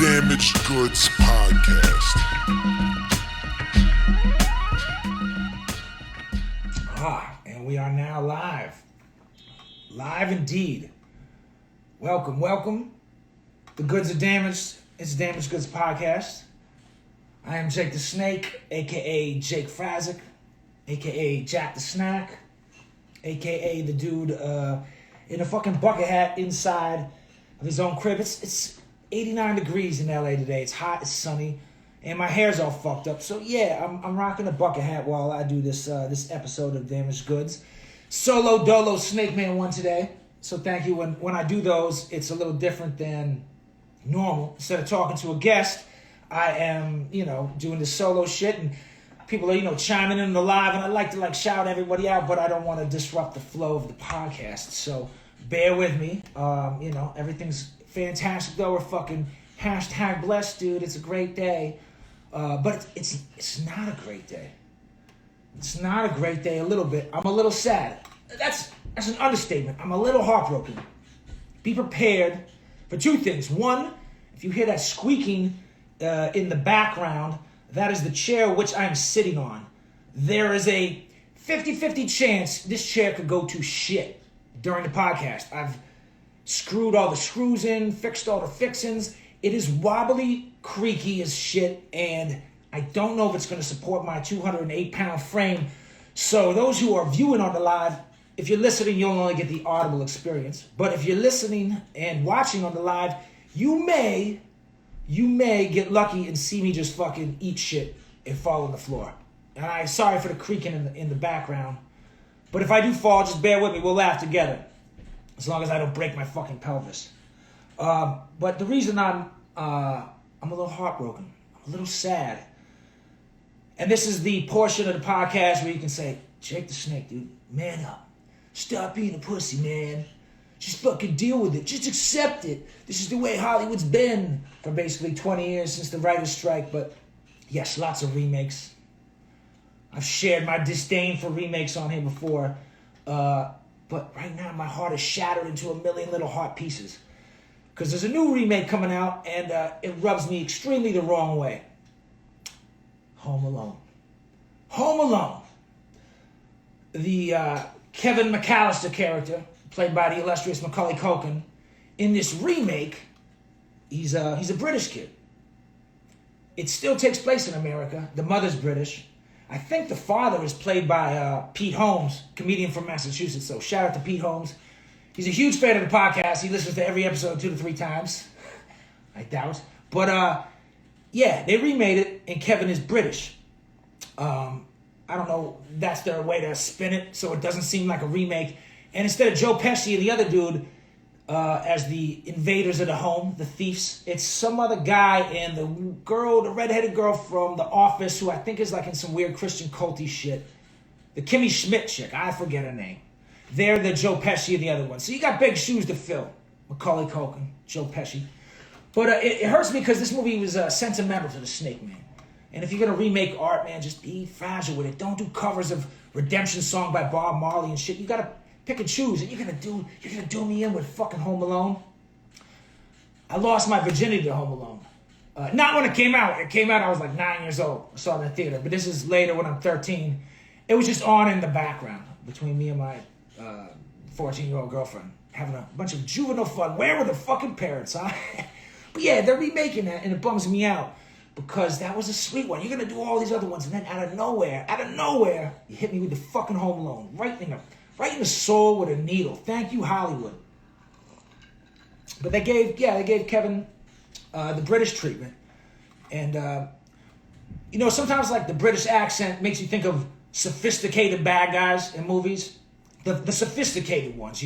Damaged Goods Podcast. And we are now live. Live indeed. Welcome. The goods are damaged. It's Damaged Goods Podcast. I am Jake the Snake, A.K.A. Jake Fraczek, A.K.A. Jack the Snack, A.K.A. the dude in a fucking bucket hat inside of his own crib. It's 89 degrees in LA today. It's hot, it's sunny, and my hair's all fucked up. So yeah, I'm rocking a bucket hat while I do this episode of Damaged Goods. Solo Dolo Snake Man one today. So thank you. When I do those, it's a little different than normal. Instead of talking to a guest, I am, doing this solo shit, and people are, chiming in the live, and I like to shout everybody out, but I don't want to disrupt the flow of the podcast. So bear with me. Everything's fantastic though. We're fucking hashtag blessed, dude. It's a great day. But it's not a great day. It's not a great day a little bit. I'm a little sad. That's an understatement. I'm a little heartbroken. Be prepared for two things. One, if you hear that squeaking in the background, that is the chair which I'm sitting on. There is a 50-50 chance this chair could go to shit during the podcast. I've screwed all the screws in, fixed all the fixins. It is wobbly, creaky as shit, and I don't know if it's going to support my 208-pound frame. So those who are viewing on the live, if you're listening, you'll only get the audible experience. But if you're listening and watching on the live, you may get lucky and see me just fucking eat shit and fall on the floor. And I'm sorry for the creaking in the background. But if I do fall, just bear with me. We'll laugh together. As long as I don't break my fucking pelvis. But the reason I'm a little heartbroken, I'm a little sad. And this is the portion of the podcast where you can say, Jake the Snake, dude, man up. Stop being a pussy, man. Just fucking deal with it. Just accept it. This is the way Hollywood's been for basically 20 years since the writer's strike. But yes, lots of remakes. I've shared my disdain for remakes on here before. But right now, my heart is shattered into a million little heart pieces. Because there's a new remake coming out, and it rubs me extremely the wrong way. Home Alone. Home Alone. The Kevin McAllister character, played by the illustrious Macaulay Culkin, in this remake, he's a British kid. It still takes place in America. The mother's British. I think the father is played by Pete Holmes, comedian from Massachusetts. So shout out to Pete Holmes. He's a huge fan of the podcast. He listens to every episode 2 to 3 times. I doubt. But yeah, they remade it, and Kevin is British. I don't know. That's their way to spin it, so it doesn't seem like a remake. And instead of Joe Pesci and the other dude as the invaders of the home, the thieves, it's some other guy and the redheaded girl from The Office, who I think is in some weird Christian culty shit. The Kimmy Schmidt chick, I forget her name. They're the Joe Pesci and the other one. So you got big shoes to fill. Macaulay Culkin, Joe Pesci. But it hurts me because this movie was sentimental to the Snake Man. And if you're going to remake art, man, just be fragile with it. Don't do covers of Redemption Song by Bob Marley and shit. You got to pick and choose, and you're gonna do me in with fucking Home Alone. I lost my virginity to Home Alone. Not when it came out. It came out, I was 9 years old. I saw it in the theater. But this is later when I'm 13. It was just on in the background between me and my 14-year-old girlfriend, having a bunch of juvenile fun. Where were the fucking parents, huh? But yeah, they're remaking that, and it bums me out because that was a sweet one. You're gonna do all these other ones, and then out of nowhere, you hit me with the fucking Home Alone, right in the soul with a needle. Thank you, Hollywood. But they gave Kevin the British treatment. And, sometimes the British accent makes you think of sophisticated bad guys in movies. The sophisticated ones,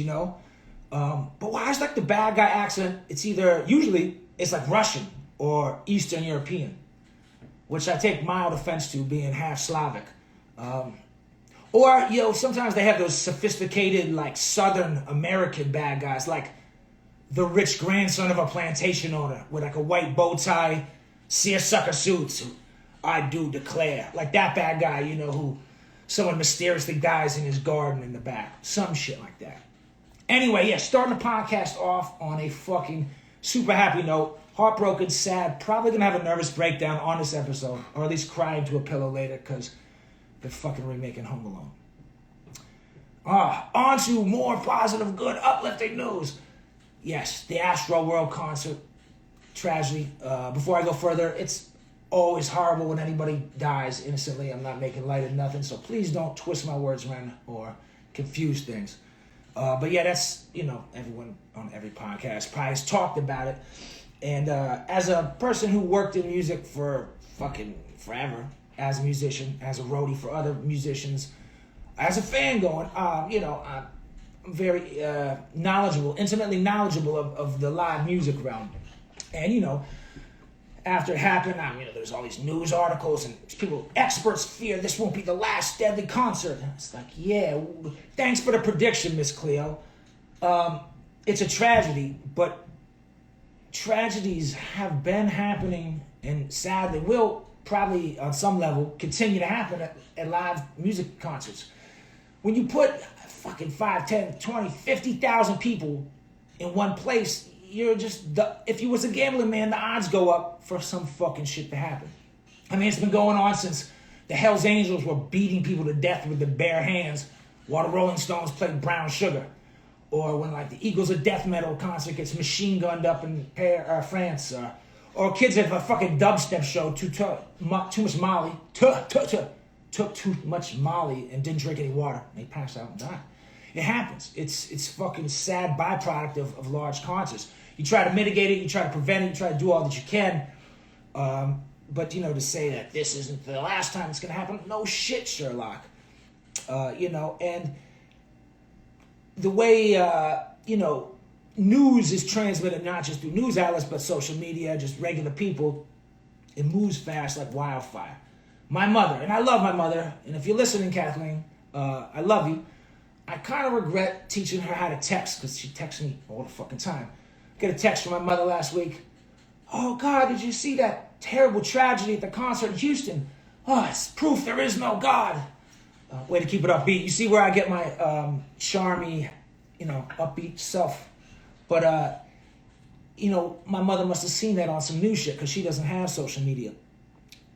But why is the bad guy accent, usually it's Russian or Eastern European, which I take mild offense to being half Slavic. Or, sometimes they have those sophisticated, Southern American bad guys, the rich grandson of a plantation owner with a white bow tie, seersucker suits, I do declare. That bad guy, who someone mysteriously dies in his garden in the back. Some shit like that. Anyway, yeah, starting the podcast off on a fucking super happy note. Heartbroken, sad, probably gonna have a nervous breakdown on this episode, or at least cry into a pillow later because they're fucking remaking Home Alone. On to more positive, good, uplifting news. Yes, the Astroworld Concert tragedy. Before I go further, it's always horrible when anybody dies innocently. I'm not making light of nothing, so please don't twist my words around or confuse things. But yeah, that's, everyone on every podcast probably has talked about it. And as a person who worked in music for fucking forever, as a musician, as a roadie for other musicians, as a fan going, I'm very knowledgeable, intimately knowledgeable of the live music realm. And, after it happened, there's all these news articles and experts fear this won't be the last deadly concert. And it's like, yeah, thanks for the prediction, Miss Cleo. It's a tragedy, but tragedies have been happening and sadly will probably on some level continue to happen at live music concerts. When you put fucking 5, 10, 20, 50,000 people in one place, you're just, if you was a gambling man, the odds go up for some fucking shit to happen. It's been going on since the Hells Angels were beating people to death with their bare hands while the Rolling Stones played Brown Sugar. Or when the Eagles of Death Metal concert gets machine gunned up in France. Or kids at a fucking dubstep show took too much Molly and didn't drink any water. They passed out and died. It happens. It's fucking sad byproduct of large concerts. You try to mitigate it, you try to prevent it, you try to do all that you can. But, to say that this isn't the last time it's going to happen, no shit, Sherlock. And the way, news is transmitted not just through news outlets, but social media, just regular people, it moves fast like wildfire. My mother, and I love my mother, and if you're listening, Kathleen, I love you. I kind of regret teaching her how to text because she texts me all the fucking time. Get a text from my mother last week. Oh, God, did you see that terrible tragedy at the concert in Houston? Oh, it's proof there is no God. Way to keep it upbeat. You see where I get my charmy, upbeat self. But, my mother must have seen that on some news shit because she doesn't have social media.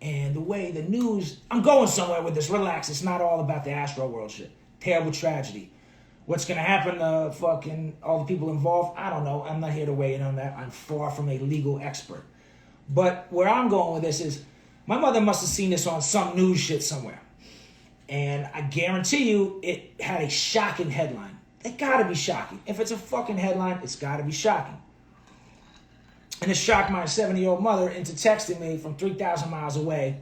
And the way the news... I'm going somewhere with this. Relax. It's not all about the Astroworld shit. Terrible tragedy. What's going to happen to fucking all the people involved? I don't know. I'm not here to weigh in on that. I'm far from a legal expert. But where I'm going with this is my mother must have seen this on some news shit somewhere. And I guarantee you it had a shocking headline. It got to be shocking. If it's a fucking headline, it's got to be shocking. And it shocked my 70-year-old mother into texting me from 3,000 miles away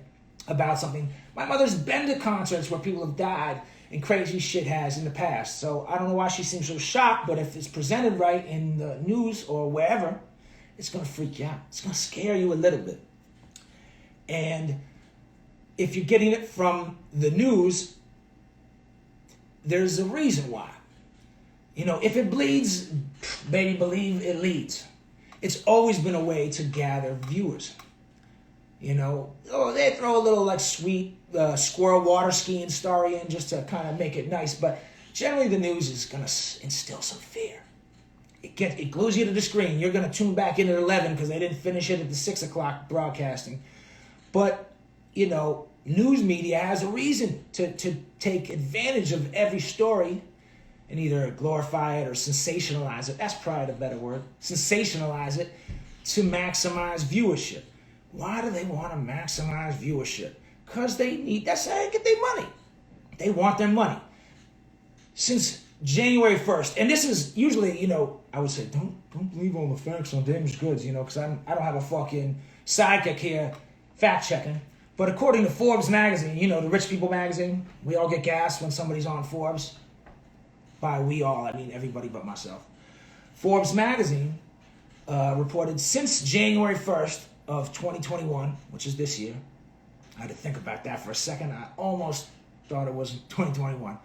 about something. My mother's been to concerts where people have died and crazy shit has in the past. So I don't know why she seems so shocked, but if it's presented right in the news or wherever, it's going to freak you out. It's going to scare you a little bit. And if you're getting it from the news, there's a reason why. If it bleeds, baby, believe it leads. It's always been a way to gather viewers. They throw a little sweet squirrel water skiing story in just to kind of make it nice. But generally the news is going to instill some fear. It glues you to the screen. You're going to tune back in at 11 because they didn't finish it at the 6 o'clock broadcasting. But, news media has a reason to take advantage of every story and either glorify it or sensationalize it. That's probably the better word. Sensationalize it to maximize viewership. Why do they want to maximize viewership? Because that's how they get their money. They want their money. Since January 1st, and this is usually, I would say, don't believe all the facts on damaged goods, because I don't have a fucking sidekick here fact checking. But according to Forbes magazine, the rich people magazine, we all get gas when somebody's on Forbes. By we all, I mean everybody but myself. Forbes magazine reported since January 1st of 2021, which is this year. I had to think about that for a second. I almost thought it was 2021.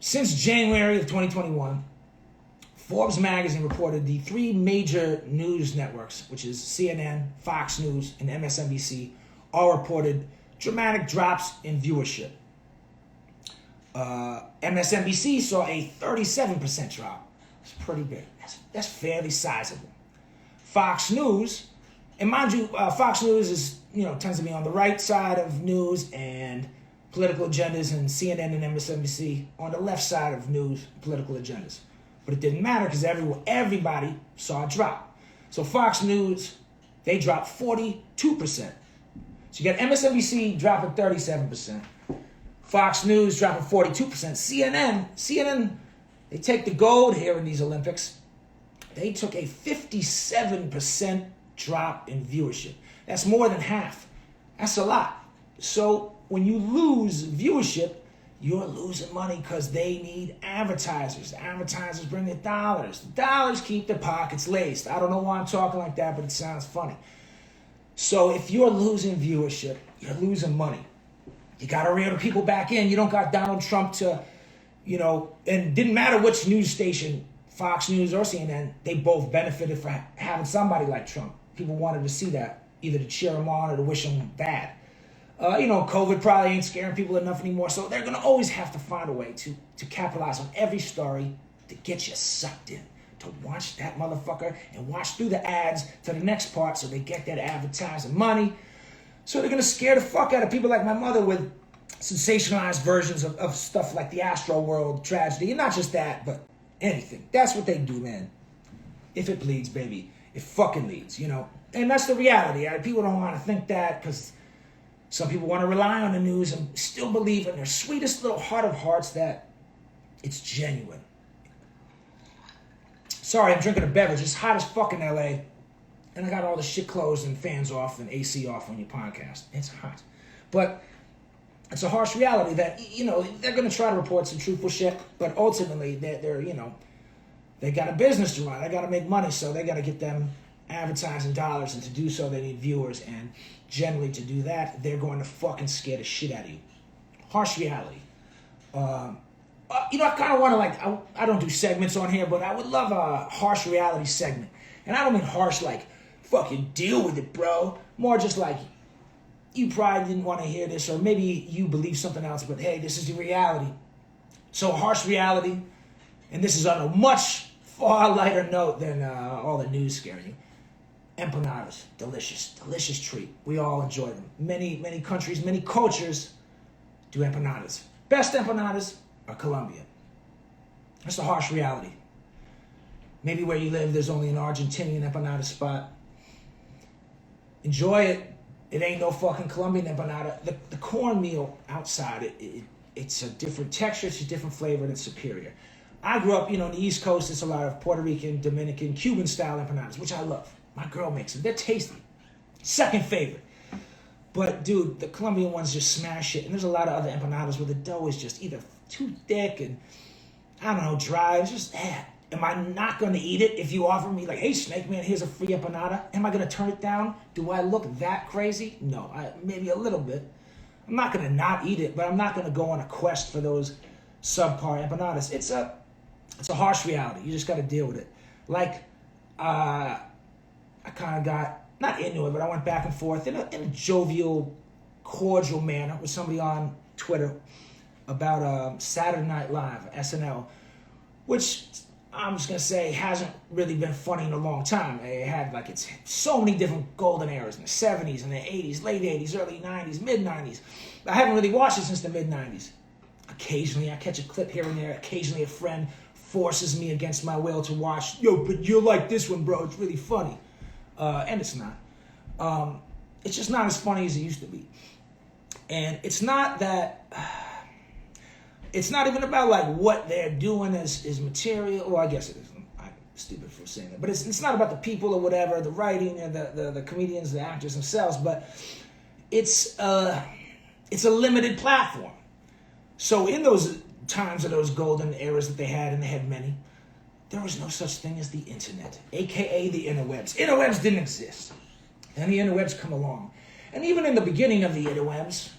Since January of 2021, Forbes magazine reported the three major news networks, which is CNN, Fox News, and MSNBC, all reported dramatic drops in viewership. MSNBC saw a 37% drop. It's pretty big. That's fairly sizable. Fox News, and mind you, Fox News is, tends to be on the right side of news and political agendas, and CNN and MSNBC on the left side of news, political agendas. But it didn't matter because everybody saw a drop. So Fox News, they dropped 42%. So you got MSNBC dropping 37%. Fox News dropping 42%. CNN, they take the gold here in these Olympics. They took a 57% drop in viewership. That's more than half. That's a lot. So when you lose viewership, you're losing money because they need advertisers. The advertisers bring the dollars. The dollars keep their pockets laced. I don't know why I'm talking like that, but it sounds funny. So if you're losing viewership, you're losing money. You got to reel the people back in. You don't got Donald Trump to, and didn't matter which news station, Fox News or CNN, they both benefited from having somebody like Trump. People wanted to see that, either to cheer him on or to wish him bad. COVID probably ain't scaring people enough anymore, so they're going to always have to find a way to capitalize on every story to get you sucked in, to watch that motherfucker and watch through the ads to the next part so they get that advertising money. So they're going to scare the fuck out of people like my mother with sensationalized versions of stuff like the Astroworld tragedy. And not just that, but anything. That's what they do, man. If it bleeds, baby, it fucking leads, And that's the reality. People don't want to think that because some people want to rely on the news and still believe in their sweetest little heart of hearts that it's genuine. Sorry, I'm drinking a beverage. It's hot as fuck in LA. And I got all the shit closed and fans off and AC off on your podcast. It's hot. But it's a harsh reality that, they're going to try to report some truthful shit, but ultimately they're they got a business to run. They got to make money, so they got to get them advertising dollars, and to do so they need viewers, and generally to do that, they're going to fucking scare the shit out of you. Harsh reality. I kind of want to, I don't do segments on here, but I would love a harsh reality segment. And I don't mean harsh like, fucking deal with it, bro. More just like, you probably didn't want to hear this, or maybe you believe something else, but hey, this is the reality. So harsh reality, and this is on a much far lighter note than all the news scaring you. Empanadas, delicious treat. We all enjoy them. Many countries, many cultures do empanadas. Best empanadas are Colombian. That's the harsh reality. Maybe where you live, there's only an Argentinian empanada spot. Enjoy it. It ain't no fucking Colombian empanada. The cornmeal outside, it's a different texture, it's a different flavor, and it's superior. I grew up, on the East Coast, it's a lot of Puerto Rican, Dominican, Cuban-style empanadas, which I love. My girl makes them. They're tasty. Second favorite. But, dude, the Colombian ones just smash it. And there's a lot of other empanadas where the dough is just either too thick and, I don't know, dry. It's just, am I not going to eat it if you offer me, like, hey, Snake Man, here's a free empanada? Am I going to turn it down? Do I look that crazy? No, maybe a little bit. I'm not going to not eat it, but I'm not going to go on a quest for those subpar empanadas. It's a harsh reality. You just got to deal with it. Like, I kind of got, not into it, but I went back and forth in a jovial, cordial manner with somebody on Twitter about Saturday Night Live, SNL, which I'm just going to say hasn't really been funny in a long time. It had it's so many different golden eras in the 70s and the 80s, late 80s, early 90s, mid 90s. I haven't really watched it since the mid 90s. Occasionally I catch a clip here and there. Occasionally a friend forces me against my will to watch, but you'll like this one, bro. It's really funny. And it's not. It's just not as funny as it used to be. And it's not that, it's not even about what they're doing is material. Well, I guess it is. I'm stupid for saying that. But it's not about the people or whatever, the writing and the comedians, the actors themselves, but it's a limited platform. So in those times of those golden eras that they had, and they had many, there was no such thing as the internet, A.K.A. the interwebs. Interwebs didn't exist. And the interwebs come along. And even in the beginning of the interwebs,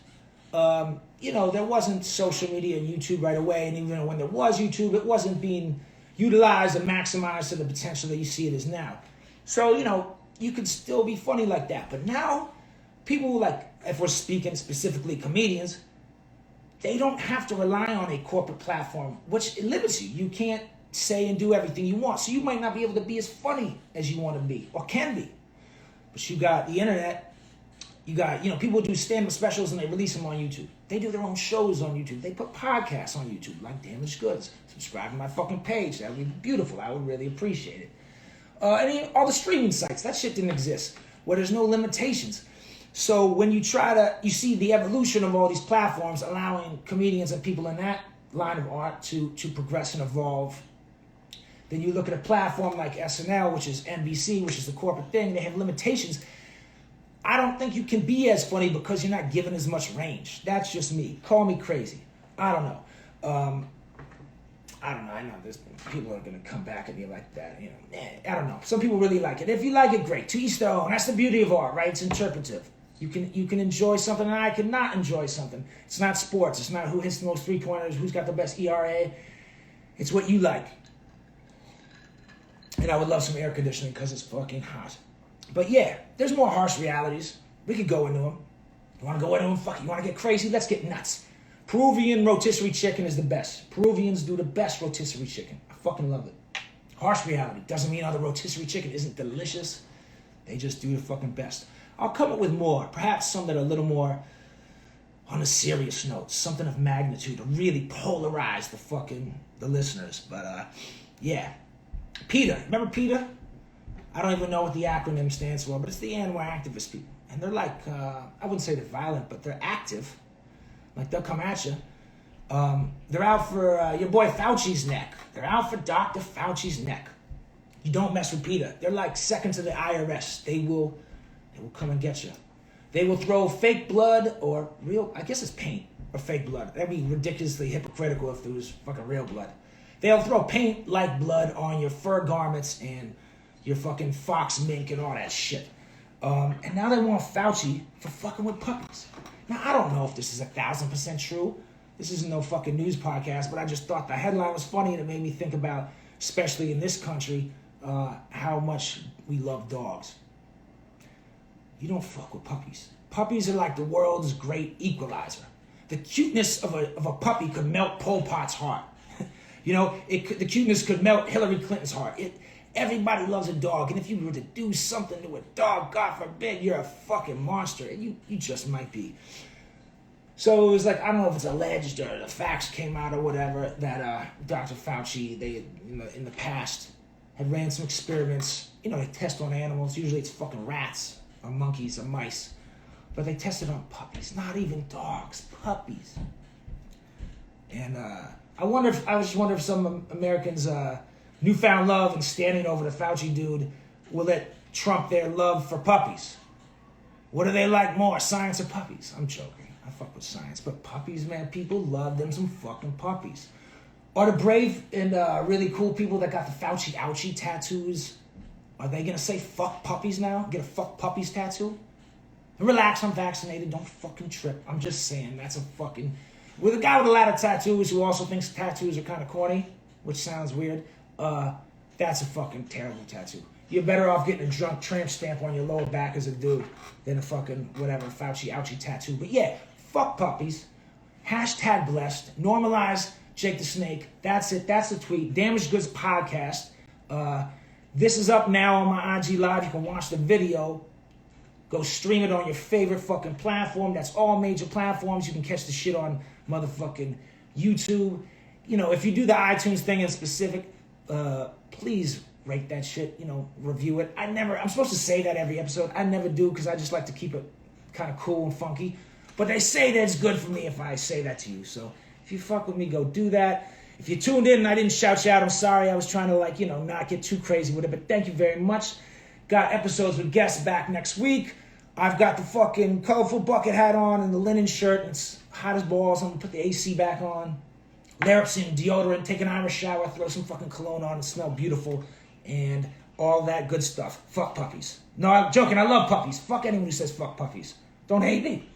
there wasn't social media and YouTube right away. And even when there was YouTube, it wasn't being utilized and maximized to the potential that you see it is now. So, you could still be funny like that. But now, people if we're speaking specifically comedians, they don't have to rely on a corporate platform, which limits you. You can't say and do everything you want. So you might not be able to be as funny as you want to be or can be. But you got the internet. You got, people do stand-up specials and they release them on YouTube. They do their own shows on YouTube. They put podcasts on YouTube like Damaged Goods. Subscribe to my fucking page. That would be beautiful. I would really appreciate it. And all the streaming sites. That shit didn't exist. Where there's no limitations. So when you see the evolution of all these platforms allowing comedians and people in that line of art to progress and evolve. Then you look at a platform like SNL, which is NBC, which is the corporate thing. They have limitations. I don't think you can be as funny because you're not given as much range. That's just me. Call me crazy. I don't know. I know there's people are going to come back at me like that. I don't know. Some people really like it. If you like it, great. To each their own. That's the beauty of art, right? It's interpretive. You can enjoy something and I cannot enjoy something. It's not sports. It's not who hits the most three-pointers, who's got the best ERA. It's what you like. And I would love some air conditioning because it's fucking hot. But yeah, there's more harsh realities. We could go into them. You want to go into them? Fuck it. You want to get crazy? Let's get nuts. Peruvian rotisserie chicken is the best. Peruvians do the best rotisserie chicken. I fucking love it. Harsh reality. Doesn't mean other rotisserie chicken isn't delicious. They just do the fucking best. I'll come up with more. Perhaps some that are a little more on a serious note. Something of magnitude to really polarize the listeners. But yeah. PETA. Remember PETA? I don't even know what the acronym stands for, but it's the animal activist people. And they're like, I wouldn't say they're violent, but they're active. Like, they'll come at you. They're out for your boy Fauci's neck. They're out for Dr. Fauci's neck. You don't mess with PETA. They're like second to the IRS. They will come and get you. They will throw fake blood or real, I guess it's paint or fake blood. That'd be ridiculously hypocritical if there was fucking real blood. They'll throw paint like blood on your fur garments and your fucking fox mink and all that shit. And now they want Fauci for fucking with puppies. Now, I don't know if this is 1,000% true. This isn't no fucking news podcast, but I just thought the headline was funny and it made me think about, especially in this country, how much we love dogs. You don't fuck with puppies. Puppies are like the world's great equalizer. The cuteness of a puppy could melt Pol Pot's heart. The cuteness could melt Hillary Clinton's heart. Everybody loves a dog, and if you were to do something to a dog, God forbid, you're a fucking monster, and you just might be. So it was like, I don't know if it's alleged or the facts came out or whatever, that Dr. Fauci, they in the past had ran some experiments. They test on animals. Usually it's fucking rats or monkeys or mice, but they tested on puppies, not even dogs, puppies. And I just wonder if some Americans newfound love and standing over the Fauci dude will let trump their love for puppies. What do they like more, science or puppies? I'm joking. I fuck with science. But puppies, man, people love them some fucking puppies. Are the brave and really cool people that got the Fauci ouchie tattoos, are they going to say fuck puppies now? Get a fuck puppies tattoo? And relax, I'm vaccinated. Don't fucking trip. I'm just saying, that's a fucking... With a guy with a lot of tattoos who also thinks tattoos are kind of corny, which sounds weird, that's a fucking terrible tattoo. You're better off getting a drunk tramp stamp on your lower back as a dude than a fucking whatever Fauci ouchie tattoo. But yeah, fuck puppies. Hashtag blessed. Normalize Jake the Snake. That's it. That's the tweet. Damaged Goods Podcast. This is up now on my IG Live. You can watch the video. Go stream it on your favorite fucking platform. That's all major platforms. You can catch the shit on motherfucking YouTube. If you do the iTunes thing in specific, please rate that shit, review it. I'm supposed to say that every episode. I never do because I just like to keep it kind of cool and funky. But they say that it's good for me if I say that to you. So if you fuck with me, go do that. If you tuned in and I didn't shout you out, I'm sorry. I was trying to not get too crazy with it. But thank you very much. Got episodes with guests back next week. I've got the fucking colorful bucket hat on and the linen shirt. It's hot as balls. I'm going to put the AC back on. Layer up some deodorant, take an Irish shower, throw some fucking cologne on and smell beautiful. And all that good stuff. Fuck puppies. No, I'm joking. I love puppies. Fuck anyone who says fuck puppies. Don't hate me.